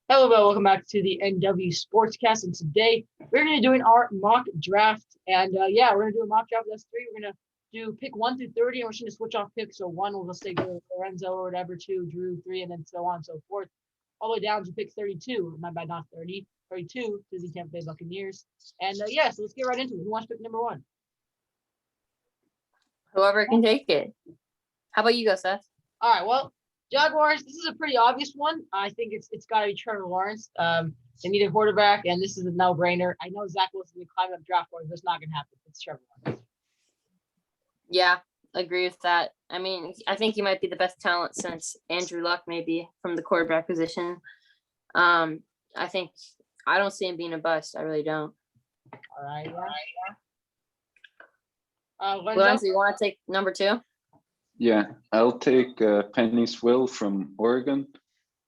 Hello, everybody. Welcome back to the NW Sportscast. And today we're going to be doing our mock draft. And we're going to do a mock draft with us three. We're going to do pick 1 through 30, and we're just going to switch off picks. So 1 will say go Lorenzo or whatever, 2, Drew, 3, and then so on and so forth, all the way down to pick 32. My bad, not 30, 32, because he can't play Buccaneers. And so let's get right into it. Who wants to pick number 1? Whoever can take it. How about you go, Seth? All right, well, Jaguars, this is a pretty obvious one. I think it's got to be Trevor Lawrence. They need a quarterback, and this is a no-brainer. I know Zach Wilson will climb up draft board, but it's not going to happen. It's Trevor Lawrence. Yeah, agree with that. I mean, I think he might be the best talent since Andrew Luck, maybe, from the quarterback position. I don't see him being a bust. I really don't. All right. Lorenzo, you want to take number 2? Yeah, I'll take Penny Swill from Oregon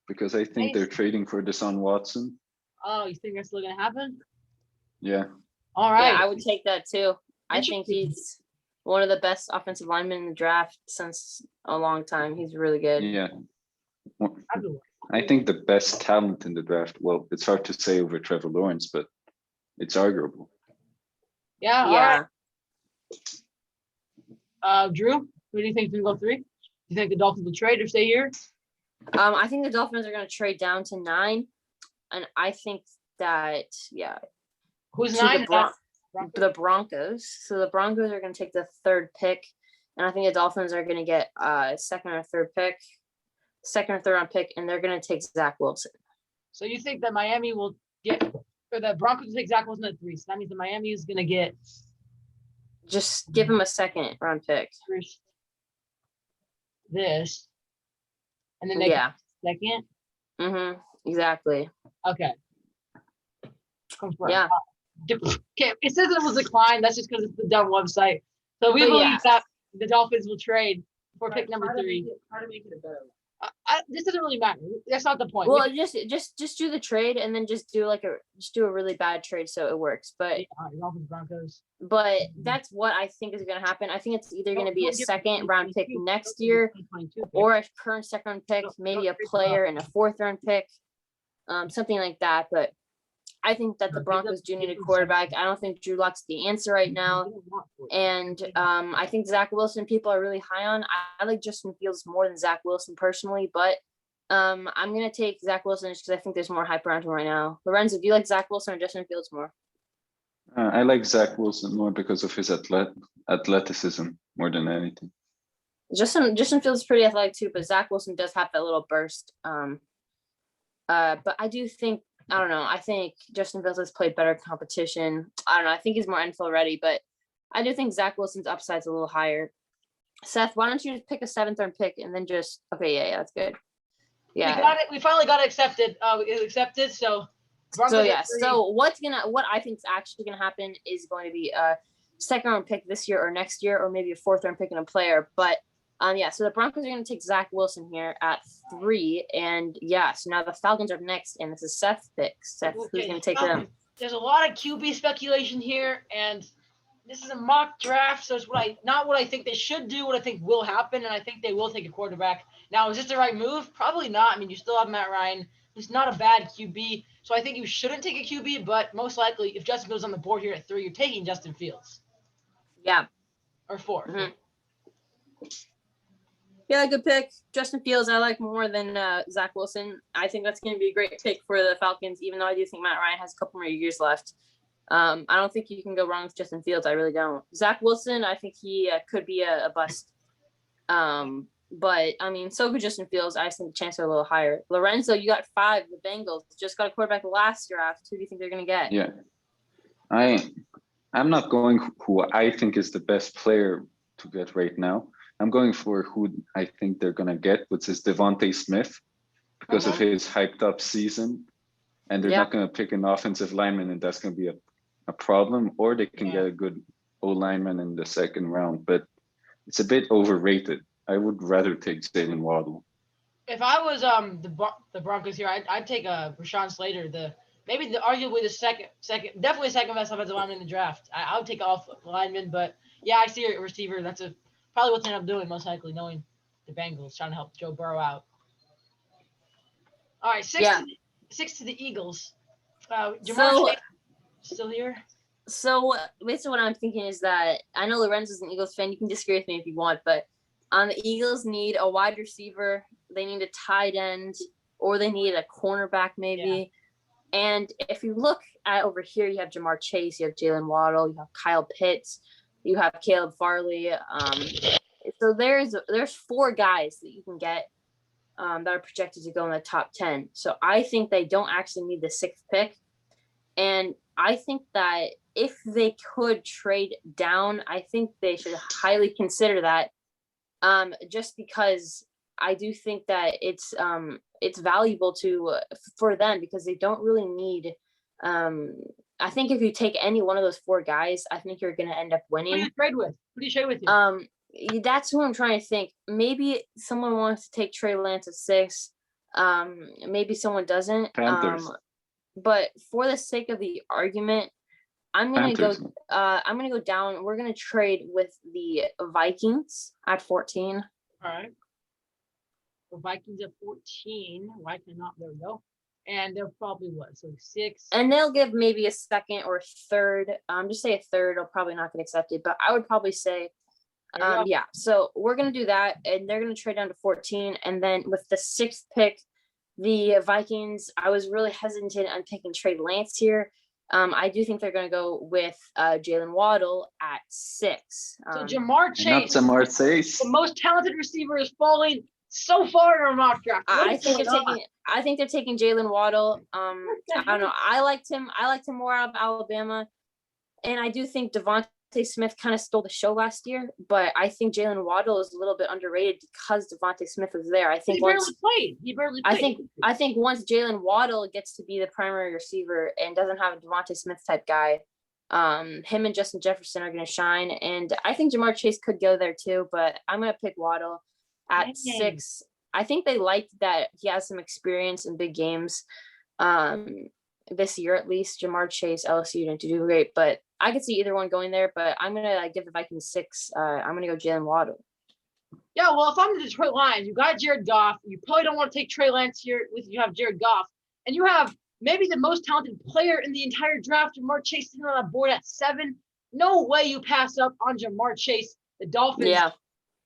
because I think they're trading for Deshaun Watson. Oh, you think that's still going to happen? Yeah. All right. Yeah, I would take that too. I think he's one of the best offensive linemen in the draft since a long time. He's really good. Yeah. I think the best talent in the draft, well, it's hard to say over Trevor Lawrence, but it's arguable. Yeah. Yeah. All right. Drew, who do you think is going to go 3? Do you think the Dolphins will trade or stay here? I think the Dolphins are going to trade down to 9. And I think that, Who's 9? The Broncos. So the Broncos are going to take the 3rd pick. And I think the Dolphins are going to get a second or third round pick, and they're going to take Zach Wilson. So you think that Miami will get, or the Broncos will take Zach Wilson at 3. So that means that Miami is going to get. Just give him a second round pick. This. And then they get second. Mm-hmm. Exactly. Okay. Yeah. Okay. It says it was declined. That's just because it's the dumb website. So we believe that the Dolphins will trade for pick number 3. How to make it a better? This doesn't really matter. That's not the point. Well, just do the trade and then just do a really bad trade so it works. But Dolphins, Broncos. But that's what I think is going to happen. I think it's either going to be a second round pick next year or a current second round pick, maybe a player and a 4th round pick, something like that. But I think that the Broncos do need a quarterback. I don't think Drew Luck's the answer right now. And I think Zach Wilson people are really high on. I like Justin Fields more than Zach Wilson personally, but I'm going to take Zach Wilson just because I think there's more hype around him right now. Lorenzo, do you like Zach Wilson or Justin Fields more? I like Zach Wilson more because of his athleticism more than anything. Justin Fields is pretty athletic too, but Zach Wilson does have that little burst. But I do think, I don't know, I think Justin Fields has played better competition. I don't know, I think he's more NFL ready, but I do think Zach Wilson's upside's a little higher. Seth, why don't you just pick a 7th round pick and then just, that's good. Yeah. We got it. We finally got it accepted. It accepted, so. So what I think is actually going to happen is going to be a 2nd round pick this year or next year, or maybe a 4th round pick and a player. But so the Broncos are going to take Zach Wilson here at 3, and so now the Falcons are next, and this is Seth's pick. Seth, who's going to take them? There's a lot of QB speculation here, and this is a mock draft, so it's not what I think they should do, what I think will happen, and I think they will take a quarterback. Now, is this the right move? Probably not. I mean, you still have Matt Ryan, who's not a bad QB. So I think you shouldn't take a QB, but most likely, if Justin Fields on the board here at 3, you're taking Justin Fields. Yeah. Or 4. Mm-hmm. Yeah, good pick. Justin Fields, I like more than Zach Wilson. I think that's going to be a great pick for the Falcons, even though I do think Matt Ryan has a couple more years left. I don't think you can go wrong with Justin Fields. I really don't. Zach Wilson, I think he could be a bust. But, I mean, so could Justin Fields. I just think the chances are a little higher. Lorenzo, you got 5. The Bengals just got a quarterback last draft. Who do you think they're going to get? Yeah. I'm not going who I think is the best player to get right now. I'm going for who I think they're going to get, which is Devontae Smith, because of his hyped up season. And they're not going to pick an offensive lineman, and that's going to be a problem. Or they can get a good O-lineman in the 2nd round. But it's a bit overrated. I would rather take Jalen Waddle. If I was the Broncos here, I'd take Rashawn Slater, arguably the second, definitely second best offensive lineman in the draft. I would take off lineman, but I see a receiver. That's probably what they end up doing, most likely, knowing the Bengals trying to help Joe Burrow out. All right, 6. 6 to the Eagles. Jamar So- Chase still here? So basically what I'm thinking is that I know Lorenzo's an Eagles fan. You can disagree with me if you want, but the Eagles need a wide receiver. They need a tight end, or they need a cornerback maybe. Yeah. And if you look at over here, you have Jamar Chase, you have Jalen Waddle, you have Kyle Pitts, you have Caleb Farley. So there's 4 guys that you can get that are projected to go in the top 10. So I think they don't actually need the 6th pick. And I think that if they could trade down, I think they should highly consider that. Just because I do think that it's valuable for them, because they don't really need. I think if you take any one of those 4 guys, I think you're going to end up winning. Who do you trade with? Who do you trade with you? That's who I'm trying to think. Maybe someone wants to take Trey Lance at 6. Maybe someone doesn't. Panthers. But for the sake of the argument, I'm gonna go down. We're gonna trade with the Vikings at 14. All right. The Vikings at 14. Why cannot? There we go. And they'll probably what? So 6. And they'll give maybe a 2nd or a 3rd. Just say a 3rd. It'll probably not get accepted, but I would probably say, yeah. So we're gonna do that, and they're gonna trade down to 14, and then with the 6th pick, the Vikings. I was really hesitant on picking Trey Lance here. I do think they're going to go with Jalen Waddle at 6. So Jamar Chase, not Jamar Chase, the most talented receiver, is falling so far in our mock draft. I think they're taking Jalen Waddle. I don't know. I liked him more out of Alabama, and I do think Devontae Smith kind of stole the show last year. But I think Jalen Waddle is a little bit underrated because Devontae Smith was there. I think he barely played. I think once Jalen Waddle gets to be the primary receiver and doesn't have a Devontae Smith type guy, him and Justin Jefferson are going to shine. And I think Jamar Chase could go there too, but I'm going to pick Waddle at 6. I think they liked that he has some experience in big games. This year at least. Jamar Chase, LSU didn't do great, but I could see either one going there. But I'm gonna give the Vikings 6. I'm gonna go Jalen Waddle. Yeah, well, if I'm the Detroit Lions, you got Jared Goff. You probably don't want to take Trey Lance here. You have Jared Goff, and you have maybe the most talented player in the entire draft, Jamar Chase, sitting on the board at 7. No way you pass up on Jamar Chase. The Dolphins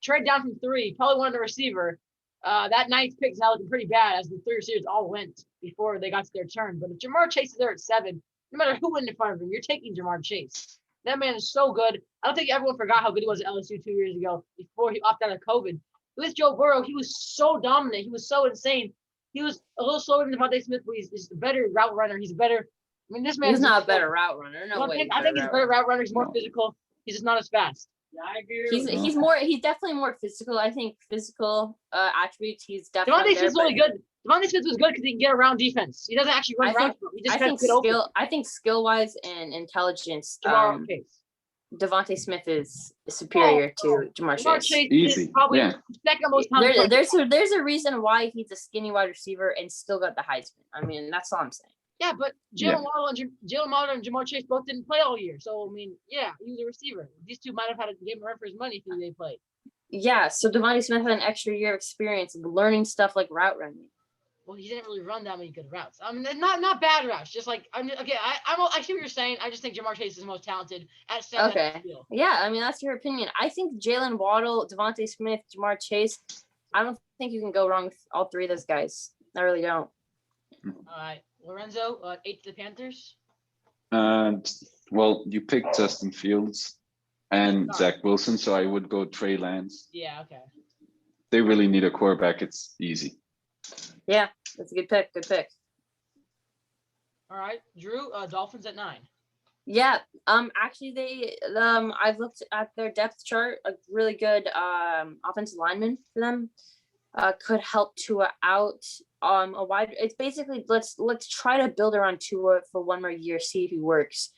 trade down from 3, probably wanted a receiver. That 9th pick is now looking pretty bad as the 3 receivers all went before they got to their turn. But if Jamar Chase is there at 7, no matter who went in front of him, you're taking Jamar Chase. That man is so good. I don't think everyone forgot how good he was at LSU 2 years ago before he opted out of COVID. With Joe Burrow, he was so dominant. He was so insane. He was a little slower than Devontae Smith, but he's a better route runner. He's better. I mean, this man is not a better route runner. No way. I think he's a better route runner. He's more physical. He's just not as fast. Yeah, I agree. He's definitely more physical. I think physical attributes. He's definitely. Devontae Smith's really good. Devontae Smith was good because he can get around defense. He doesn't actually run routes. He just kind of open. I think skill wise and intelligence. Devontae Smith is superior to Jamar Chase. Easy. Probably second most talented. There's a reason why he's a skinny wide receiver and still got the Heisman. I mean, that's all I'm saying. Yeah, but Jalen Waddle and Jamar Chase both didn't play all year. So, I mean, yeah, he was a receiver. These two might have had to give him run for his money if they played. Yeah, so Devontae Smith had an extra year of experience and learning stuff like route running. Well, he didn't really run that many good routes. I mean, not bad routes. Just like I see what you're saying. I just think Jamar Chase is the most talented at 7. Okay. Yeah, I mean that's your opinion. I think Jalen Waddle, Devontae Smith, Jamar Chase. I don't think you can go wrong with all 3 of those guys. I really don't. All right, Lorenzo, 8 to the Panthers. Well, you picked Justin Fields and Zach Wilson, so I would go Trey Lance. Yeah. Okay. They really need a quarterback. It's easy. Yeah, that's a good pick. Good pick. All right, Drew. Dolphins at 9. Yeah. Actually, I've looked at their depth chart. A really good offensive lineman for them could help Tua out. A wide. It's basically let's try to build around Tua for one more year, see if he works.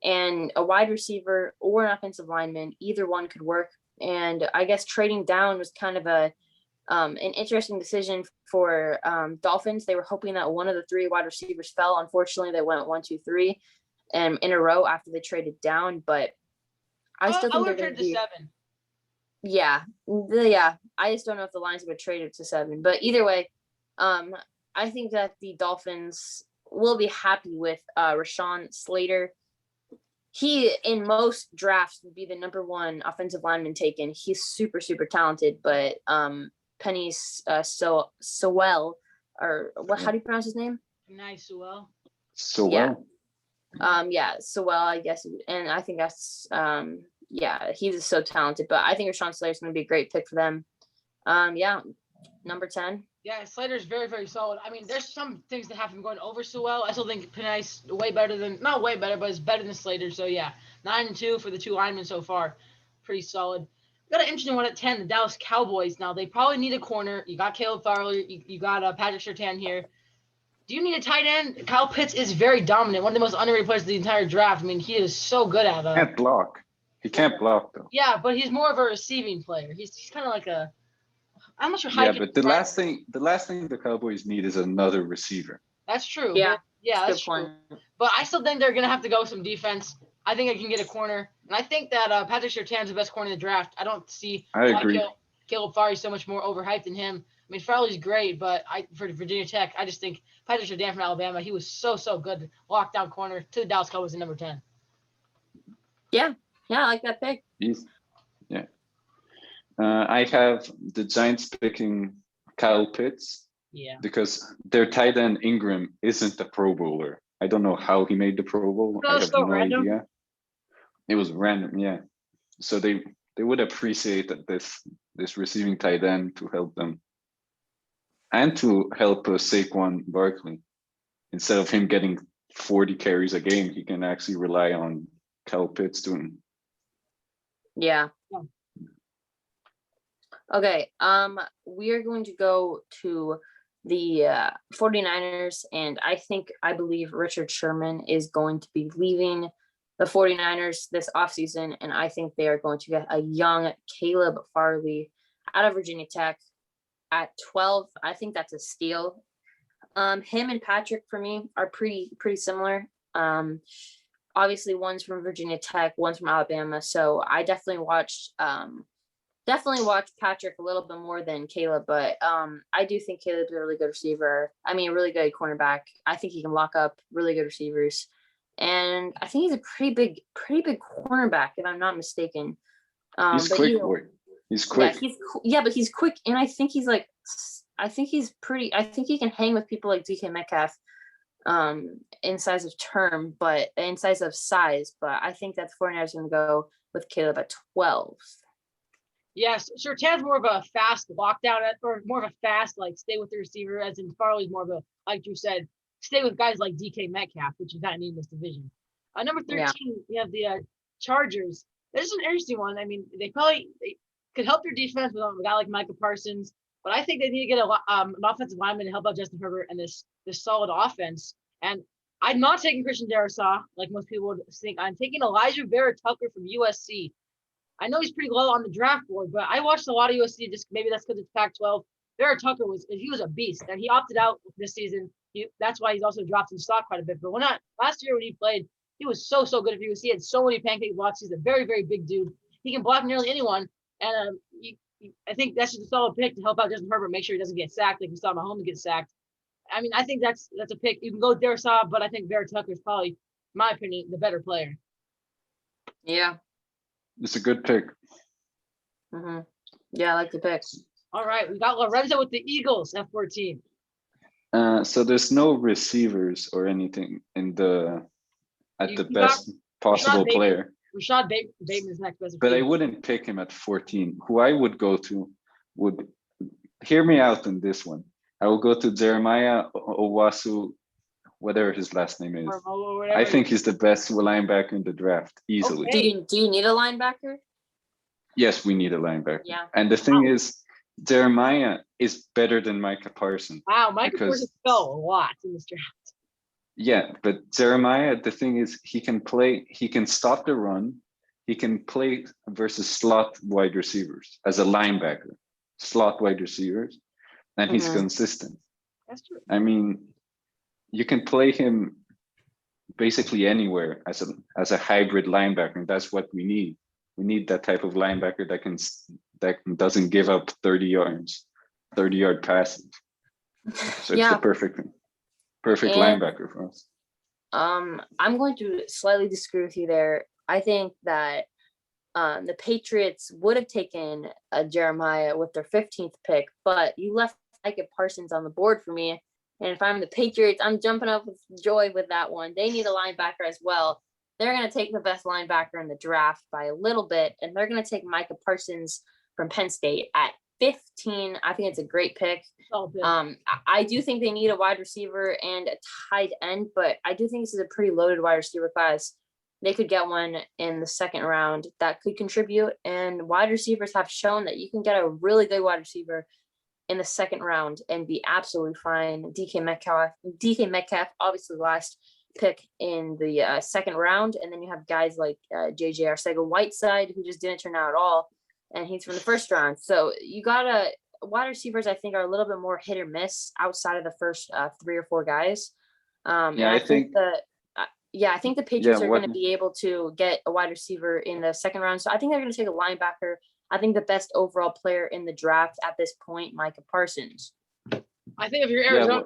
And a wide receiver or an offensive lineman, either one could work. And I guess trading down was kind of an interesting decision for Dolphins. They were hoping that one of the 3 wide receivers fell. Unfortunately, they went 1, 2, 3 in a row after they traded down. But I still think they're going to be 7. Yeah. I just don't know if the Lions would trade it to 7. But either way, I think that the Dolphins will be happy with Rashawn Slater. He, in most drafts, would be the number one offensive lineman taken. He's super, super talented, but Penny Sewell, or what? How do you pronounce his name? Nice, well. So Yeah. well. Sewell, I guess, and I think that's he's so talented. But I think Rashawn Slater is going to be a great pick for them. Number 10. Yeah, Slater's very, very solid. I mean, there's some things that have him going over Sewell. I still think Penny's not way better, but it's better than Slater. So yeah, 9-2 for the two linemen so far. Pretty solid. We got an interesting one at 10, the Dallas Cowboys. Now they probably need a corner. You got Caleb Farley, you got Patrick Surtain here. Do you need a tight end? Kyle Pitts is very dominant, one of the most underrated players of the entire draft. I mean, he is so good at it. Can't block. He can't block though. Yeah, but he's more of a receiving player. He's kind of like a. I'm not sure how. Yeah, but the last thing the Cowboys need is another receiver. That's true. Yeah, that's true. But I still think they're gonna have to go with some defense. I think I can get a corner, and I think that Patrick Surtain's the best corner in the draft. I don't see. I agree. Caleb Farley so much more overhyped than him. I mean, Farley's great, but for Virginia Tech, I just think Patrick Surtain from Alabama, he was so good. Lockdown corner to the Dallas Cowboys at number 10. Yeah, I like that pick. I have the Giants picking Kyle Pitts. Yeah. Because their tight end Ingram isn't a Pro Bowler. I don't know how he made the Pro Bowl. I have no idea. It was random, yeah. So they would appreciate that this receiving tight end to help them. And to help Saquon Barkley. Instead of him getting 40 carries a game, he can actually rely on Kyle Pitts doing. Yeah. Okay, we are going to go to the 49ers, and I believe Richard Sherman is going to be leaving the 49ers this offseason, and I think they are going to get a young Caleb Farley out of Virginia Tech at 12. I think that's a steal. Him and Patrick for me are pretty similar. Obviously one's from Virginia Tech, one's from Alabama, so I definitely watched Patrick a little bit more than Caleb, but I do think Caleb's a really good receiver. I mean, a really good cornerback. I think he can lock up really good receivers, and I think he's a pretty big cornerback, if I'm not mistaken. He's quick, boy. He's quick. Yeah, but he's quick, and I think he can hang with people like DK Metcalf, in size of size. But I think that the 49ers are going to go with Caleb at 12. Yes, Surtain's more of a fast lockdown, or more of a fast, like, stay with the receiver, as in Farley's more of a, like you said, stay with guys like DK Metcalf, which is not needed in this division. Number 13, we have the Chargers. This is an interesting one. I mean, they could help their defense with a guy like Micah Parsons, but I think they need to get an offensive lineman to help out Justin Herbert and this solid offense. And I'm not taking Christian Darrisaw, like most people would think. I'm taking Elijah Barrett Tucker from USC. I know he's pretty low on the draft board, but I watched a lot of USC. Just maybe that's because it's Pac-12. Barrett Tucker was a beast, and he opted out this season. That's why he's also dropped in stock quite a bit. But last year when he played, he was so good for USC. He had so many pancake blocks. He's a very, very big dude. He can block nearly anyone, and I think that's just a solid pick to help out Justin Herbert, make sure he doesn't get sacked like we saw Mahomes get sacked. I mean, I think that's a pick. You can go with Darrisaw, but I think Barrett Tucker is probably, in my opinion, the better player. Yeah. It's a good pick. Mm-hmm. Yeah, I like the picks. All right, we got Lorenzo with the Eagles at 14. So there's no receivers or anything at the best possible player. Rashad Bateman's next best. But I wouldn't pick him at 14. Who I would go to would hear me out in this one. I will go to Jeremiah Owasu, whatever his last name is. I think he's the best linebacker in the draft, easily. Okay. Do you need a linebacker? Yes, we need a linebacker. Yeah. And the thing is, Jeremiah is better than Micah Parsons. Wow, Micah Parsons fell a lot in this draft. Yeah, but Jeremiah, the thing is, he can stop the run, he can play versus slot wide receivers as a linebacker, slot wide receivers, and he's consistent. That's true. I mean, you can play him basically anywhere as a hybrid linebacker, and that's what we need. We need that type of linebacker that doesn't give up 30 yard passes. So it's the perfect linebacker for us. I'm going to slightly disagree with you there. I think that the Patriots would have taken Jeremiah with their 15th pick, but you left Micah Parsons on the board for me. And if I'm the Patriots, I'm jumping up with joy with that one. They need a linebacker as well. They're going to take the best linebacker in the draft by a little bit, and they're going to take Micah Parsons from Penn State at 15. I think it's a great pick. I do think they need a wide receiver and a tight end, but I do think this is a pretty loaded wide receiver class. They could get one in the second round that could contribute, and wide receivers have shown that you can get a really good wide receiver in the second round and be absolutely fine. DK Metcalf, obviously the last pick in the second round, and then you have guys like JJ Arcega-Whiteside, who just didn't turn out at all, and he's from the first round. So you got wide receivers, I think, are a little bit more hit or miss outside of the first 3 or 4 guys. I think the Patriots are going to be able to get a wide receiver in the second round. So I think they're going to take a linebacker. I think the best overall player in the draft at this point, Micah Parsons. I think if you're Arizona,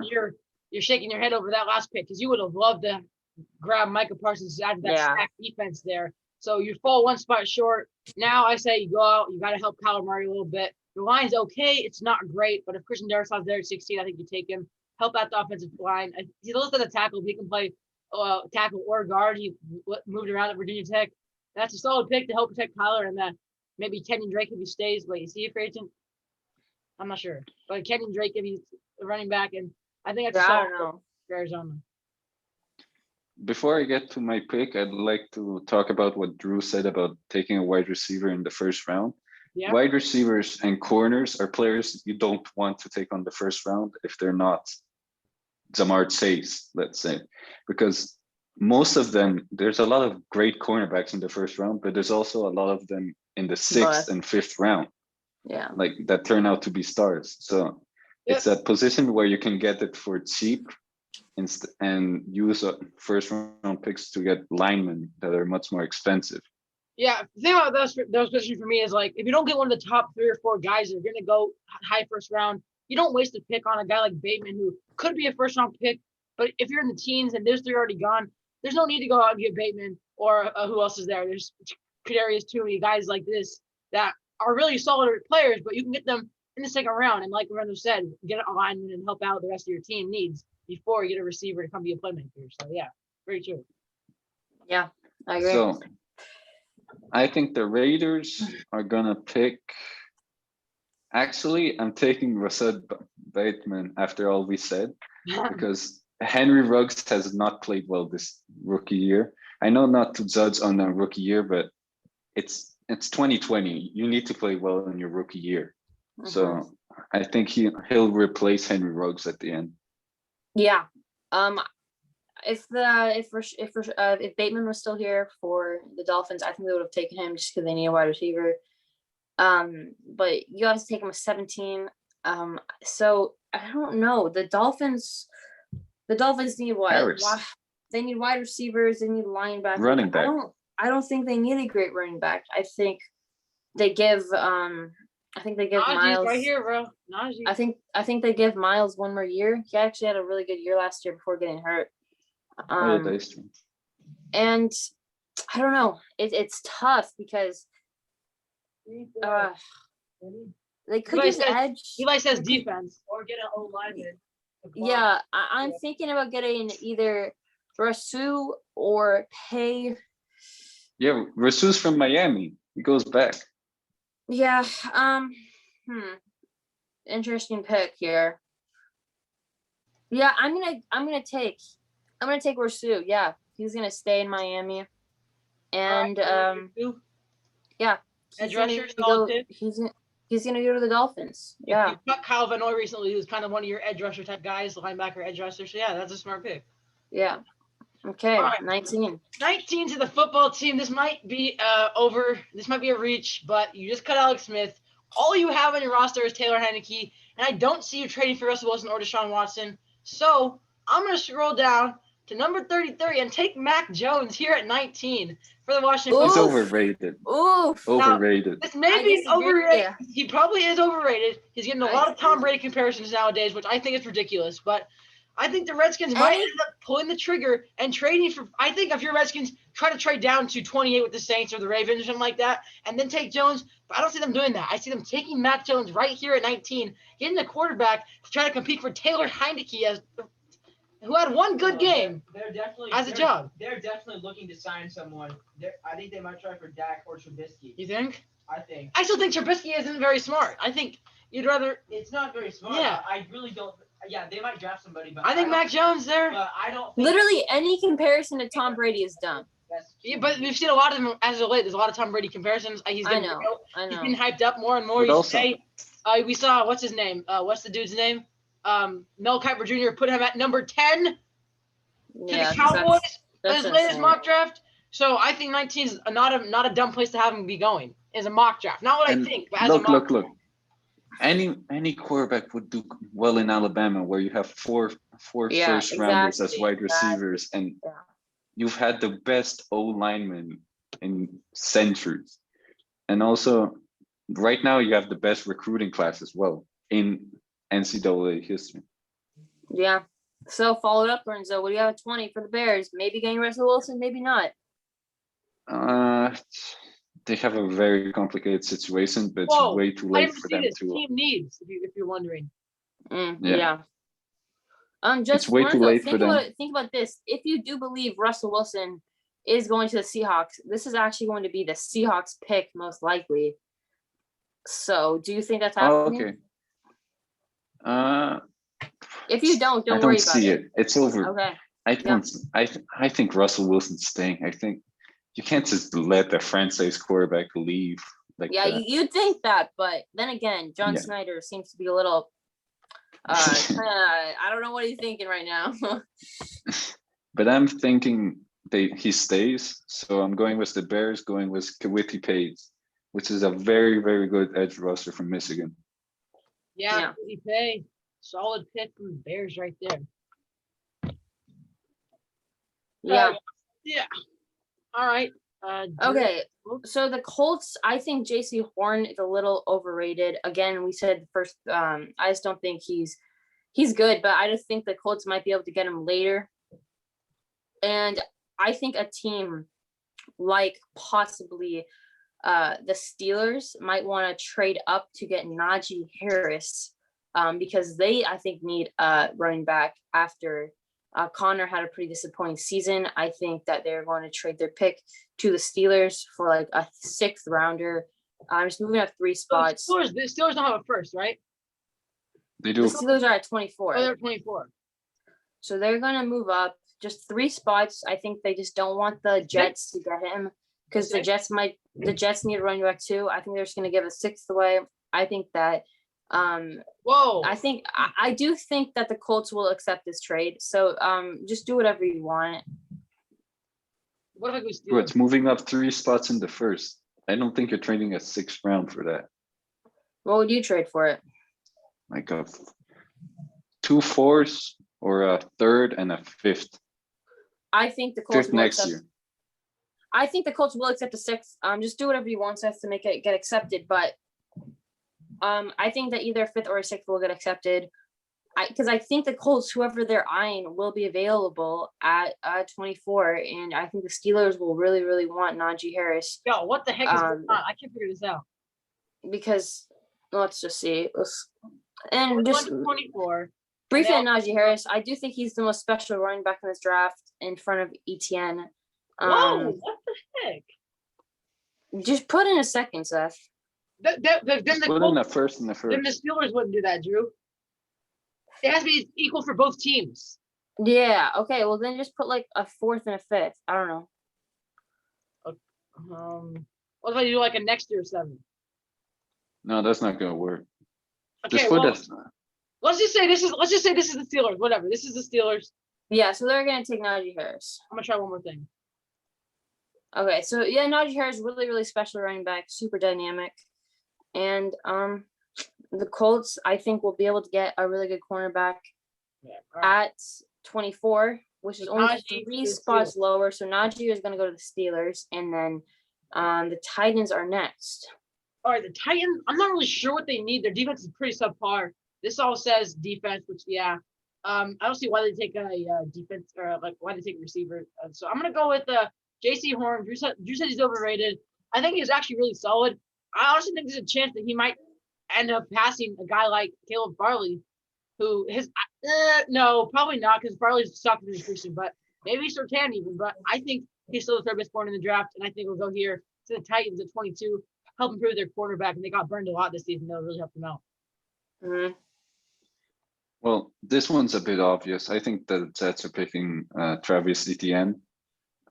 you're shaking your head over that last pick because you would have loved to grab Micah Parsons out of that stacked defense there. So you fall one spot short. Now I say you go out. You got to help Kyler Murray a little bit. The line's okay. It's not great, but if Christian Darrisaw's there at 16, I think you take him. Help out the offensive line. He's listed at tackle. He can play tackle or guard. He moved around at Virginia Tech. That's a solid pick to help protect Kyler, and then maybe Kenyon Drake if he stays. Wait, is he a free agent? I'm not sure, but Kenyon Drake if he's a running back, and I think that's a solid pick for Arizona. Before I get to my pick, I'd like to talk about what Drew said about taking a wide receiver in the first round. Yeah. Wide receivers and corners are players you don't want to take on the first round if they're not Jamar Chase, let's say, because most of them, there's a lot of great cornerbacks in the first round, but there's also a lot of them in the 6th and 5th round. Yeah. Like that turn out to be stars. So it's a position where you can get it for cheap and use first round picks to get linemen that are much more expensive. Yeah, the thing about those positions for me is like if you don't get one of the top 3 or 4 guys that are going to go high first round, you don't waste a pick on a guy like Bateman who could be a first round pick. But if you're in the teens and there's 3 already gone, there's no need to go out and get Bateman or who else is there. There's Kadarius Tooney, guys like this that are really solid players, but you can get them in the second round. And like Lorenzo said, get a lineman and help out the rest of your team needs before you get a receiver to come be a playmaker. So yeah, very true. Yeah, I agree. So I think the Raiders are gonna pick. Actually, I'm taking Rashad Bateman after all we said, because Henry Ruggs has not played well this rookie year. I know not to judge on a rookie year, but it's 2020. You need to play well in your rookie year. Mm-hmm. So I think he'll replace Henry Ruggs at the end. Yeah. If Bateman was still here for the Dolphins, I think they would have taken him just because they need a wide receiver. But you have to take him with 17. So I don't know. The Dolphins need what? They need wide receivers. They need linebackers. Running back. I don't think they need a great running back. I think they give. I think they give Miles right here, bro. Najee. I think they give Miles one more year. He actually had a really good year last year before getting hurt. And I don't know. It's tough because they could use edge. Eli says defense or get an O lineman. Yeah, I'm thinking about getting either Rasu or pay. Yeah, Rasu's from Miami. He goes back. Yeah. Interesting pick here. Yeah, I'm gonna take Rasu. Yeah, he's gonna stay in Miami, and yeah, he's gonna go to the Dolphins. Yeah, you got Kyle Van Noy recently, who's kind of one of your edge rusher type guys, linebacker edge rusher. So yeah, that's a smart pick. Yeah. Okay, right. 19. 19 to the football team. This might be over. This might be a reach, but you just cut Alex Smith. All you have on your roster is Taylor Heinicke, and I don't see you trading for Russell Wilson or Deshaun Watson. So I'm going to scroll down to number 33 and take Mac Jones here at 19 for the Washington He's Football Team. overrated. Oof. Overrated. This may I be disagree with overrated. you. He probably is overrated. He's getting a I lot of Tom disagree. Brady comparisons nowadays, which I think is ridiculous. But I think the Redskins might Any- end up pulling the trigger and trading for. I think if you're Redskins, try to trade down to 28 with the Saints or the Ravens or something like that, and then take Jones. But I don't see them doing that. I see them taking Mac Jones right here at 19, getting the quarterback to try to compete for Taylor Heineke, who had one good game They're definitely as a job. They're definitely looking to sign someone. I think they might try for Dak or Trubisky. You think? I think I still think Trubisky isn't very smart. I think you'd rather. it's not very smart. Yeah. I really don't. Yeah, they might draft somebody, but I think Mac Jones there. But I don't. Think Literally any comparison to Tom Brady is dumb. That's Yeah, but we've seen a lot of them as of late. There's a lot of Tom Brady comparisons. He's I getting know. He's been hyped up more and more But each also- day. We saw what's his name? What's the dude's name? Mel Kiper Jr. put him at number 10 to Yeah, the Cowboys that's in his latest insane. mock draft. So I think 19 is not a dumb place to have him be going. Is a mock draft, not what I And think, but as a look, mock. look. Any quarterback would do well in Alabama, where you have four Yeah, first rounders as exactly, wide exactly. receivers, and Yeah. you've had the best O lineman in centuries. And also, right now you have the best recruiting class as well in NCAA history. Yeah. So followed up, Renzo. What do you have at 20 for the Bears? Maybe getting Russell Wilson, maybe not. They have a very complicated situation, but it's Whoa, way too I late didn't for see them this. to. Team needs, if you're wondering. Yeah. Yeah. Just way too Lorenzo, late for them. Think about this. If you do believe Russell Wilson is going to the Seahawks, this is actually going to be the Seahawks pick most likely. So do you think that's Oh, happening? okay. If you don't I worry don't about see it. it. It's over. Okay. I don't. I think Russell Wilson's staying. I think you can't just let the franchise quarterback leave like Yeah, that. you'd think that, but then again, John Yeah. Snyder seems to be a little I don't know what he's thinking right now. But I'm thinking he stays. So I'm going with the Bears, going with Kawhi Page, which is a very, very good edge rusher from Michigan. Yeah, Yeah. Cody Pay, solid pick from the Bears right there. Yeah. Yeah. All right. Okay. So the Colts, I think JC Horn is a little overrated. Again, we said first, I just don't think he's good, but I just think the Colts might be able to get him later. And I think a team like possibly the Steelers might want to trade up to get Najee Harris because they, I think, need a running back after Connor had a pretty disappointing season. I think that they're going to trade their pick to the Steelers for like a 6th rounder. I'm just moving up 3 spots. The Steelers don't have a first, right? They The do. Steelers are at 24. Oh, they're 24. So they're going to move up just 3 spots. I think they just don't want the Jets to get him because the Jets need a running back too. I think they're just going to give a 6th away. I think that Whoa. I do think that the Colts will accept this trade. So just do whatever you want. What if I go Bro, Steelers? it's moving up 3 spots in the first. I don't think you're trading a 6th round for that. What would you trade for it? Like 2 4s or a 3rd and a 5th. I think the Colts 5th will next accept. year. I think the Colts will accept a 6th. Just do whatever you want so as to make it get accepted. But I think that either a 5th or a 6th will get accepted. Because I think the Colts, whoever they're eyeing, will be available at 24, and I think the Steelers will really, really want Najee Harris. Yo, what the heck is going on? I can't figure this out. Because let's just see, and just 24. briefly on Najee Harris, I do think he's the most special running back in this draft, in front of ETN. Whoa, what the heck? Just put in a second, Seth. Then the Put in a Colts, first and a then first. the Steelers wouldn't do that, Drew. It has to be equal for both teams. Yeah. Okay. Well, then just put like a 4th and a 5th. I don't know. What if I do like a next year 7? No, that's not gonna work. Okay, Just put well, us. let's just say this is the Steelers. Whatever. This is the Steelers. Yeah. So they're gonna take Najee Harris. I'm gonna try one more thing. Okay, so yeah, Najee Harris, really, really special running back, super dynamic. And the Colts, I think, will be able to get a really good cornerback Yeah. All right. at 24, which is only Najee 3 to the spots Steelers. lower. So Najee is going to go to the Steelers, and then the Titans are next. All right, the Titans, I'm not really sure what they need. Their defense is pretty subpar. This all says defense, which, yeah. I don't see why they take a defense or like why they take a receiver. So I'm going to go with J.C. Horn. Drew said he's overrated. I think he's actually really solid. I honestly think there's a chance that he might end up passing a guy like Caleb Farley, who no, probably not, because Farley's sucked in this season, but maybe Surtain even. But I think he's still the third best corner in the draft, and I think we'll go here to the Titans at 22, help improve their quarterback, and they got burned a lot this season. That'll really help them out. Mm-hmm. Well, this one's a bit obvious. I think the Jets are picking Travis Etienne,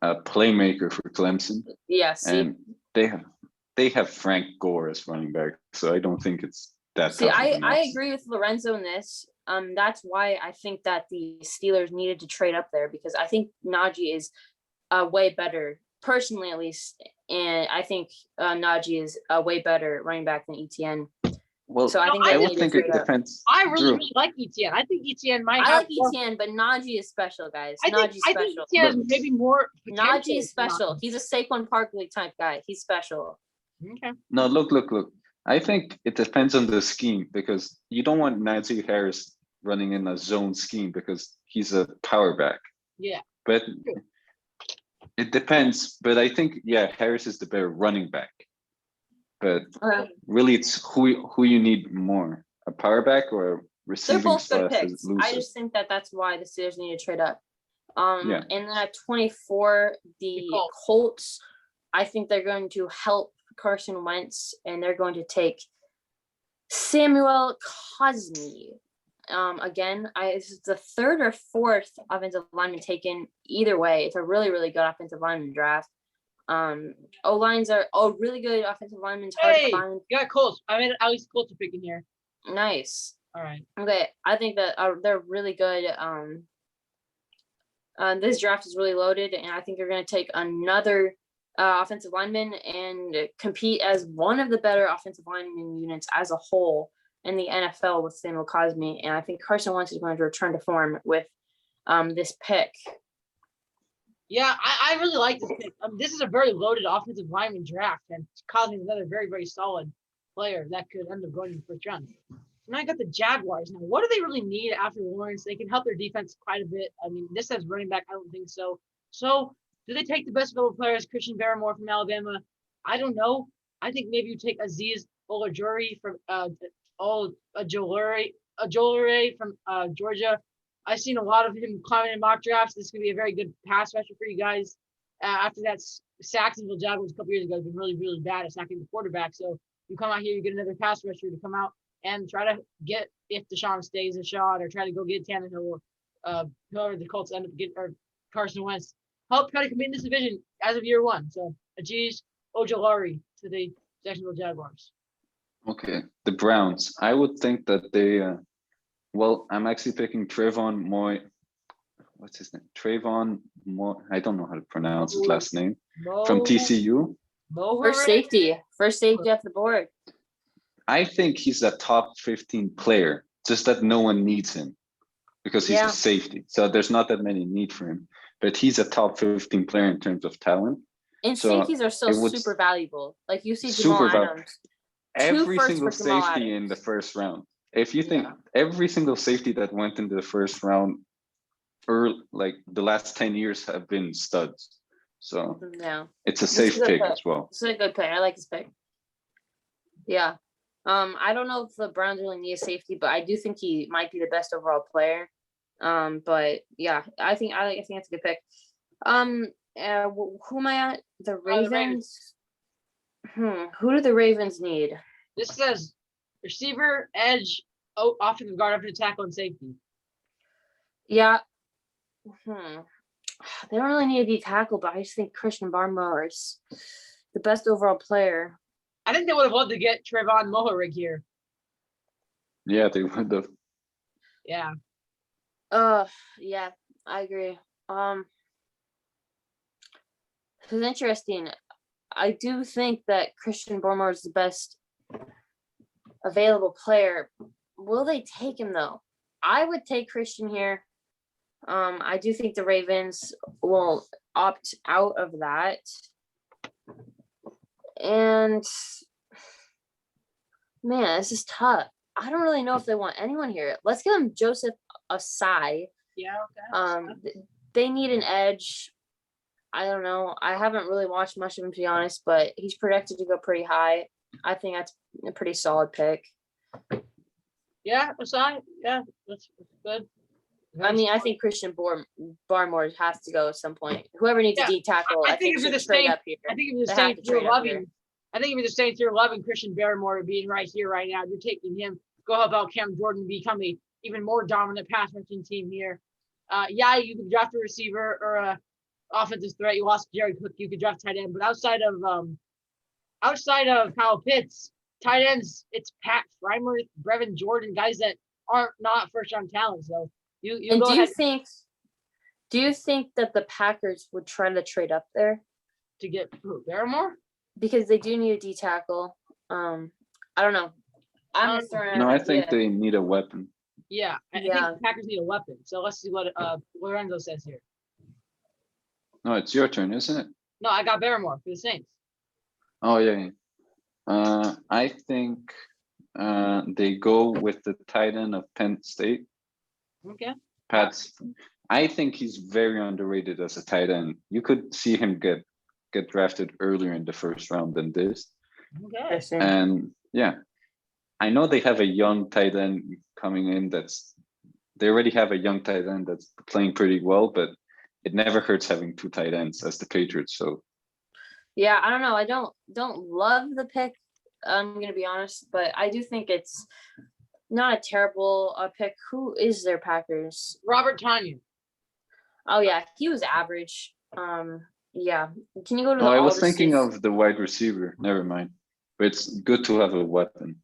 a playmaker for Clemson, Yeah, see, and they have Frank Gore as running back, so I don't think it's that. I agree with Lorenzo in this. That's why I think that the Steelers needed to trade up there, because I think Najee is way better, personally at least, and I think Najee is a way better running back than Etienne. Well, so I think I would think it depends. I really like Etienne. I think Etienne might I have like Etienne, but Najee is special, guys. I think Etienne is maybe more Najee is special. He's a Saquon Barkley type guy. He's special. Okay. No, look. I think it depends on the scheme, because you don't want Najee Harris running in a zone scheme because he's a power back. Yeah. But it depends. But I think, yeah, Harris is the better running back. But really, it's who you need more, a power back or a receiving. They're both good slash picks. loser. I just think that's why the Steelers need to trade up. Yeah. And then at 24, the Colts, I think they're going to help Carson Wentz, and they're going to take Samuel Cosmi. Again, it's the third or fourth offensive lineman taken. Either way, it's a really, really good offensive lineman draft. O-lines are really good offensive linemen. Hard to find. You got Colts. I mean, at least Colts are picking here. Nice. All right. Okay, I think that they're really good. This draft is really loaded, and I think they're going to take another offensive lineman and compete as one of the better offensive lineman units as a whole in the NFL with Samuel Cosmi. And I think Carson Wentz is going to return to form with this pick. Yeah, I really like this pick. This is a very loaded offensive lineman draft, and Cosmi is another very, very solid player that could end up going in the first round. Now I got the Jaguars. Now, what do they really need after Lawrence? They can help their defense quite a bit. I mean, this says running back. I don't think so. So, do they take the best available players, Christian Barrymore from Alabama? I don't know. I think maybe you take Aziz Olajuri from Ojulari from Georgia. I've seen a lot of him climbing in mock drafts. This is going to be a very good pass rusher for you guys. After that, Saxonville Jaguars a couple years ago has been really, really bad at sacking the quarterback. So you come out here, you get another pass rusher to come out and try to get, if Deshaun stays a shot, or try to go get Tannehill or whoever the Colts end up getting, or Carson Wentz. Help try to compete in this division as of year one. So Aziz Ojulari to the Jacksonville Jaguars. Okay, the Browns. I would think that they. Well, I'm actually picking Trayvon Moy. What's his name? Trayvon Moy. I don't know how to pronounce his last name. From TCU. First safety off the board. I think he's a top 15 player, just that no one needs him because he's a safety. So there's not that many need for him. But he's a top 15 player in terms of talent. And safeties are still super valuable. Like you see Jamal Adams. Every single safety in the first round. If you think every single safety that went into the first round, like the last 10 years have been studs. So it's a safe pick as well. It's a good pick. I like this pick. Yeah. I don't know if the Browns really need a safety, but I do think he might be the best overall player. But yeah, I think it's a good pick. Who am I at? The Ravens. Who do the Ravens need? This says receiver, edge, offensive guard, offensive tackle, and safety. Yeah. They don't really need a D tackle, but I just think Christian Barmore is the best overall player. I think they would have loved to get Trayvon Mohorig here. Yeah, they would have. Yeah. Yeah, I agree. It's interesting. I do think that Christian Barmore is the best available player. Will they take him though? I would take Christian here. I do think the Ravens will opt out of that. And man, this is tough. I don't really know if they want anyone here. Let's give them Joseph Asai. Yeah. Okay. They need an edge. I don't know. I haven't really watched much of him, to be honest, but he's projected to go pretty high. I think that's a pretty solid pick. Yeah, Asai. Yeah, that's good. I mean, I think Christian Barmore has to go at some point. Whoever needs a D tackle, I think should trade up here. I think if you're the Saints, you're loving. I think if you're the Saints, you're loving Christian Barrymore being right here, right now. You're taking him. Go help out Cam Jordan become a even more dominant pass rushing team here. Yeah, you could draft a receiver or a offensive threat. You lost Jerry Cook. You could draft tight end, but outside of Kyle Pitts, tight ends, it's Pat Frymer, Brevin Jordan, guys that aren't not first round talent. So you and go ahead. Do you think that the Packers would try to trade up there to get Barrymore? Because they do need a D tackle. I don't know. I think they need a weapon. Yeah, I think the Packers need a weapon. So let's see what Lorenzo says here. No, it's your turn, isn't it? No, I got Barrymore for the Saints. Oh yeah. I think they go with the tight end of Penn State. Okay. I think he's very underrated as a tight end. You could see him get drafted earlier in the first round than this. Okay. And yeah, I know they have a young tight end coming in they already have a young tight end that's playing pretty well, but it never hurts having two tight ends as the Patriots. So yeah, I don't know. I don't love the pick. I'm gonna be honest, but I do think it's not a terrible pick. Who is their Packers? Robert Tonyan. Oh yeah, he was average. Yeah. Can you go to the I was thinking of the wide receiver. Never mind. But it's good to have a weapon.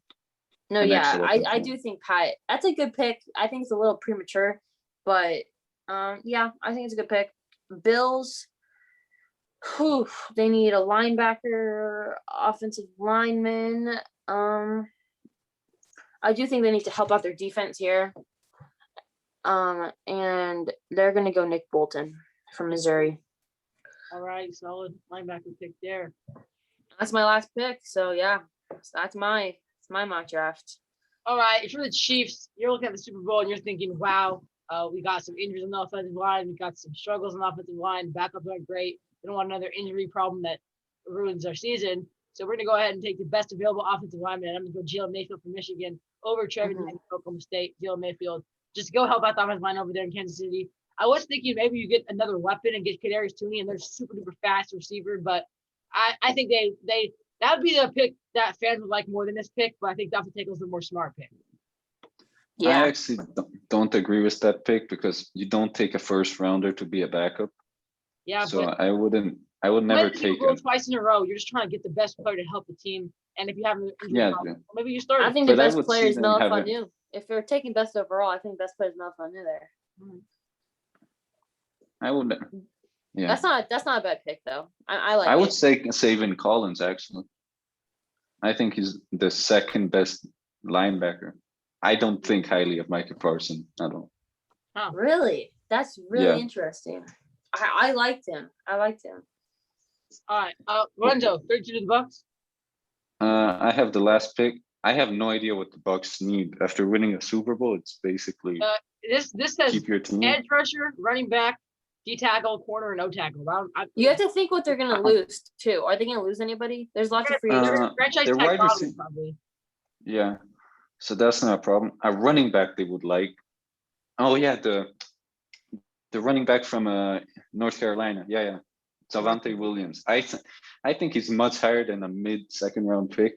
No, yeah, I do think Pat. That's a good pick. I think it's a little premature, but yeah, I think it's a good pick. Bills. They need a linebacker, offensive lineman. I do think they need to help out their defense here. And they're gonna go Nick Bolton from Missouri. All right, solid linebacker pick there. That's my last pick. So yeah, that's my mock draft. All right, for the Chiefs, you're looking at the Super Bowl and you're thinking, wow, we got some injuries on the offensive line. We got some struggles on the offensive line. Backups aren't great. We don't want another injury problem that ruins our season. So we're going to go ahead and take the best available offensive lineman. And I'm going to go Jalen Mayfield from Michigan over Trevor Knight from Oklahoma State. Jalen Mayfield, just to go help out the offensive line over there in Kansas City. I was thinking maybe you get another weapon and get Kadarius Toney, and they're super duper fast receiver. But I think that would be the pick that fans would like more than this pick. But I think the offensive tackle is the more smart pick. Yeah. I actually don't agree with that pick because you don't take a first rounder to be a backup. Yeah, so I would never take it twice in a row. You're just trying to get the best player to help the team. And if you have an injury problem, maybe you start. I think the best player is Melifonwu. If you're taking best overall, I think best player is Melifonwu there. I would. Yeah. That's not a bad pick though. I would say Savin Collins actually. I think he's the second best linebacker. I don't think highly of Micah Parsons at all. Oh, really? That's really interesting. I liked him. All right. Lorenzo, 32 to the Bucks. I have the last pick. I have no idea what the Bucks need after winning a Super Bowl. It's basically this says keep your team. Edge rusher, running back, D tackle, corner, and O tackle. You have to think what they're going to lose too. Are they going to lose anybody? There's lots of free agents. Franchise tag probably. Yeah, so that's not a problem. A running back they would like. Oh yeah, the running back from North Carolina. Yeah. Javonte Williams. I think he's much higher than a mid-second round pick.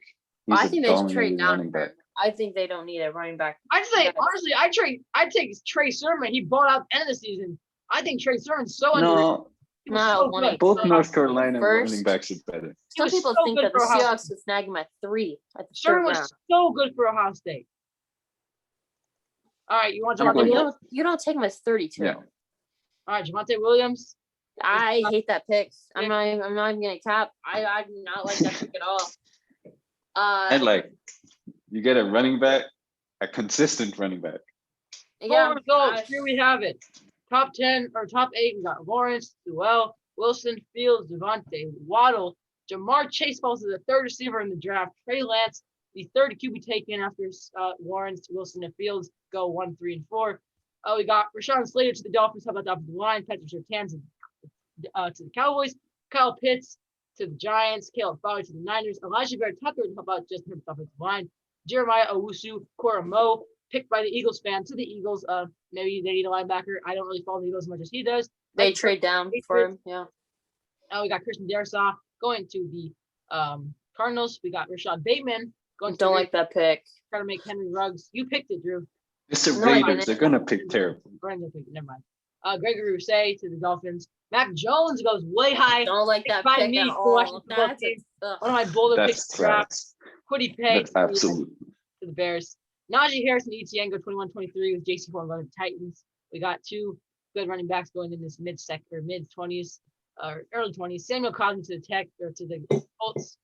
I think they should trade down. I think they don't need a running back. I'd say honestly, I'd take Trey Sermon. He bought out the end of the season. I think Trey Sermon's so underrated. No, both North Carolina running backs are better. Some people think that the Seahawks would snag him at 3 at the Sermon was so good for Ohio State. All right, you want Javonte Williams? You don't take him as 32. Yeah. All right, Javonte Williams. I hate that pick. I'm not even gonna cap. I do not like that pick at all. I like you get a running back, a consistent running back. Yeah, results. Here we have it. Top 10 or top 8, we got Lawrence, Sewell, Wilson, Fields, Devontae, Waddle, Jamar Chase falls to the third receiver in the draft. Trey Lance, the third QB taken after Lawrence, Wilson, and Fields go 1, 3, and 4. We got Rashawn Slater to the Dolphins. How about the offensive line? Patrick Surtain to the Cowboys. Kyle Pitts to the Giants. Caleb Fowler to the Niners. Elijah Barrett Tucker. How about Justin Herbert offensive line? Jeremiah Owusu, Cora Moe, picked by the Eagles fan to the Eagles. Maybe they need a linebacker. I don't really follow the Eagles as much as he does. They trade down for him. Yeah. We got Christian Darrisaw going to the Cardinals. We got Rashad Bateman going. Don't like that pick. Trying to make Henry Ruggs. You picked it, Drew. It's the Raiders. They're gonna pick terrible. Never mind. Gregory Rousseau to the Dolphins. Mac Jones goes way high. Don't like that pick at all. That's one of my bolder picks. Quiddy Pay absolutely to the Bears. Najee Harris and Etienne go 21-23 with JC Horn going to the Titans. We got two good running backs going in this mid-20s or early 20s. Samuel Cosmi to the Colts.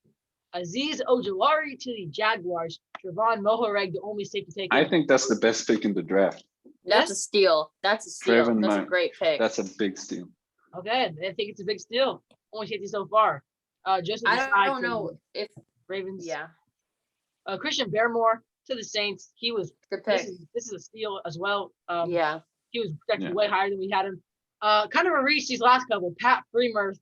Azeez Ojulari to the Jaguars. Trevon Mohareg, the only safety taken. I think that's the best pick in the draft. That's a steal. That's a great pick. That's a big steal. Okay, I think it's a big steal. Only safety so far. Just I don't know if Ravens. Yeah. Christian Barmore to the Saints. He was good pick. This is a steal as well. Yeah. He was projected way higher than we had him. Kind of a reach these last couple. Pat Freeman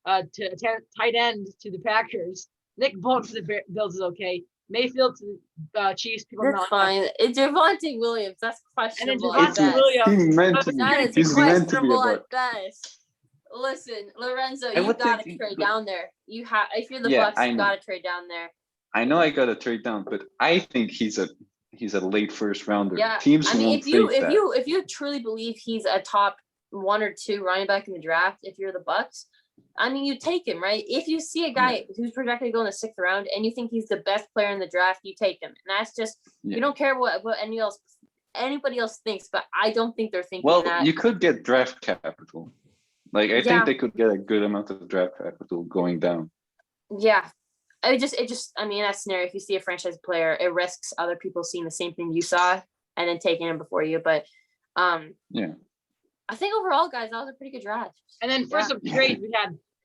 to tight end to the Packers. Nick Bolton to the Bills is okay. Mayfield to the Chiefs. That's fine. It's Javonte Williams. That's questionable. And then Javonte Williams. That is questionable at best. Listen, Lorenzo, you gotta trade down there. If you're the Bucs, you gotta trade down there. I know I gotta trade down, but I think he's a late first rounder. Yeah, Teams I mean, won't if you truly believe he's a top 1 or 2 running back in the draft, if you're the Bucs, I mean, you take him, right? If you see a guy who's projected to go in the 6th round and you think he's the best player in the draft, you take him. And that's just you don't care what anybody else thinks, but I don't think they're thinking that. Well, you could get draft capital. Like I think they could get a good amount of draft capital going down. Yeah. I mean, in that scenario, if you see a franchise player, it risks other people seeing the same thing you saw and then taking him before you. But I think overall, guys, that was a pretty good draft. And then for some trades,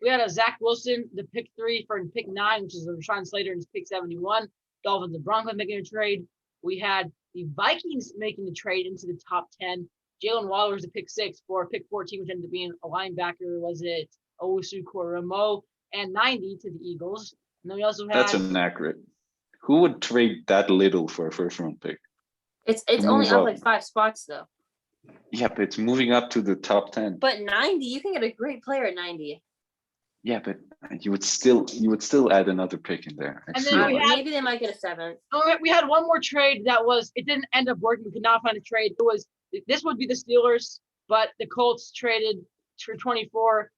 we had a Zach Wilson, the pick 3 for pick 9, which is a Rashawn Slater in pick 71. Dolphins and Broncos making a trade. We had the Vikings making the trade into the top 10. Jalen Waller was the pick 6 for pick 14, which ended up being a linebacker. Was it Owusu Koromo and 90 to the Eagles? And then we also had. That's inaccurate. Who would trade that little for a first round pick? It's only up like 5 spots though. Yeah, but it's moving up to the top 10. But 90, you can get a great player at 90. Yeah, but you would still add another pick in there. And then maybe they might get a 7th. We had one more trade it didn't end up working. We could not find a trade. This would be the Steelers, but the Colts traded for 24,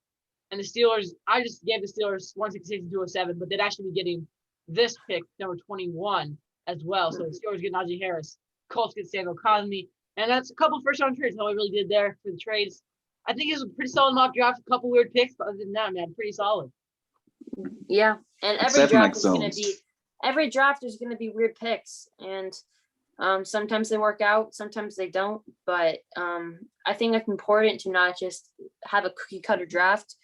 and the Steelers. I just gave the Steelers 166 and 207, but they'd actually be getting this pick number 21 as well. So the Steelers get Najee Harris, Colts get Samuel Cosmi, and that's a couple first round trades. How I really did there for the trades. I think it was a pretty solid mock draft. A couple weird picks, but other than that, man, pretty solid. Yeah, and every draft is going to be weird picks, and sometimes they work out, sometimes they don't. But I think it's important to not just have a cookie cutter draft,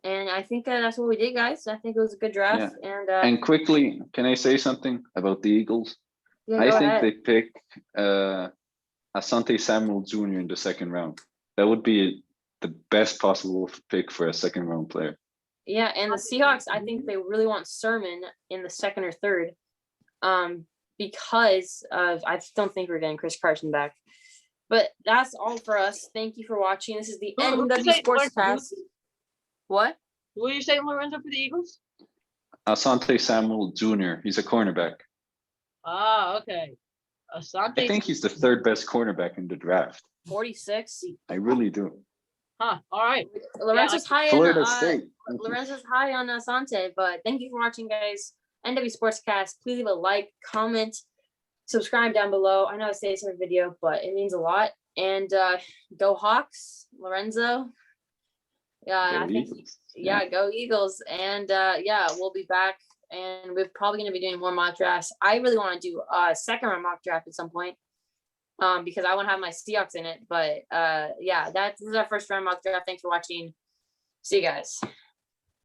and I think that's what we did, guys. I think it was a good draft. Yeah. And quickly, can I say something about the Eagles? Yeah, I think they pick Asante Samuel Jr. in the 2nd round. That would be the best possible pick for a 2nd round player. Yeah, and the Seahawks, I think they really want Sermon in the 2nd or 3rd, because I don't think we're getting Chris Carson back. But that's all for us. Thank you for watching. This is the NW Sportscast. What? Who are you saying, Lorenzo, for the Eagles? Asante Samuel Jr. He's a cornerback. Ah, okay. Asante. I think he's the 3rd best cornerback in the draft. 46. I really do. Huh. All right. Lorenzo's high Florida on State. Lorenzo's high on Asante, but thank you for watching, guys. NW Sportscast. Please leave a like, comment, subscribe down below. I know I say this every video, but it means a lot. And go Hawks, Lorenzo. Yeah, go Eagles. And we'll be back, and we're probably going to be doing more mock drafts. I really want to do a 2nd round mock draft at some point. because I want to have my Seahawks in it. But yeah, this is our first round mock draft. Thanks for watching. See you guys.